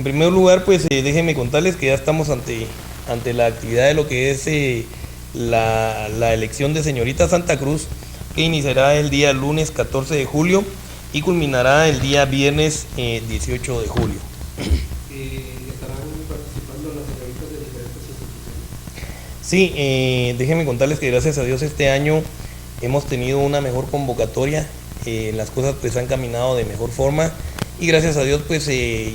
primer lugar, pues déjenme contarles que ya estamos ante la actividad de lo que es la elección de señorita Santa Cruz, que iniciará el día lunes 14 de julio y culminará el día viernes 18 de julio. ¿Estarán participando las señoritas de diferentes instituciones? Sí, déjenme contarles que gracias a Dios este año hemos tenido una mejor convocatoria, las cosas pues han caminado de mejor forma y gracias a Dios pues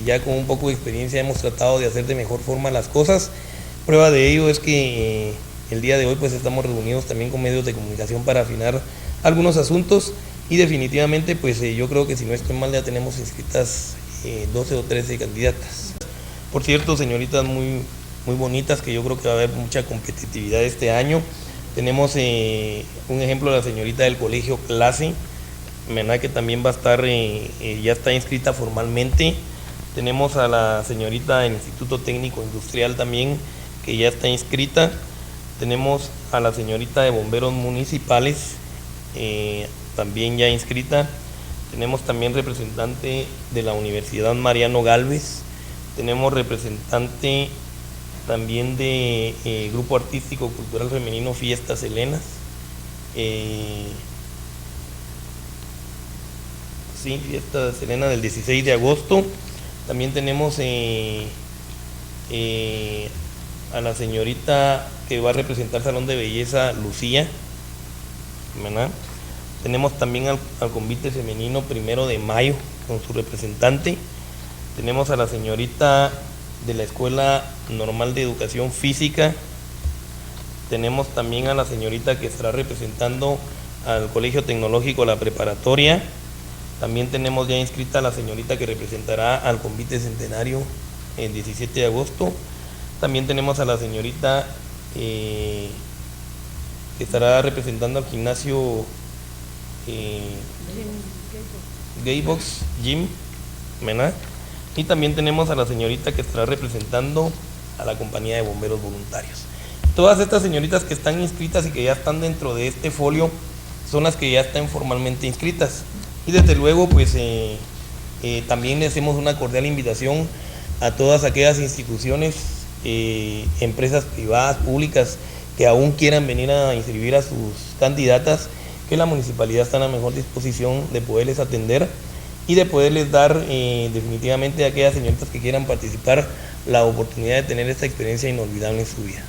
ya con un poco de experiencia hemos tratado de hacer de mejor forma las cosas. Prueba de ello es que el día de hoy pues estamos reunidos también con medios de comunicación para afinar algunos asuntos y definitivamente pues yo creo que si no estoy mal ya tenemos inscritas 12 o 13 candidatas. Por cierto, señoritas muy bonitas, que yo creo que va a haber mucha competitividad este año. Tenemos un ejemplo de la señorita del colegio Clase, ¿verdad? Que también va a estar, ya está inscrita formalmente. Tenemos a la señorita del Instituto Técnico Industrial también, que ya está inscrita. Tenemos a la señorita de Bomberos Municipales, también ya inscrita. Tenemos también representante de la Universidad Mariano Galvez. Tenemos representante también de Grupo Artístico Cultural Femenino Fiestas Helenas. Sí, Fiestas Helenas del 16 de agosto. También tenemos a la señorita que va a representar Salón de Belleza, Lucía, ¿verdad? Tenemos también al convite femenino 1 de mayo con su representante. Tenemos a la señorita de la Escuela Normal de Educación Física. Tenemos también a la señorita que estará representando al Colegio Tecnológico La Preparatoria. También tenemos ya inscrita a la señorita que representará al convite centenario el 17 de agosto. También tenemos a la señorita que estará representando al gimnasio Gaybox Gym, ¿verdad? Y también tenemos a la señorita que estará representando a la compañía de bomberos voluntarios. Todas estas señoritas que están inscritas y que ya están dentro de este folio son las que ya están formalmente inscritas. Y desde luego pues también le hacemos una cordial invitación a todas aquellas instituciones, empresas privadas, públicas, que aún quieran venir a inscribir a sus candidatas, que la municipalidad está en la mejor disposición de poderles atender y de poderles dar definitivamente a aquellas señoritas que quieran participar la oportunidad de tener esta experiencia inolvidable en su vida.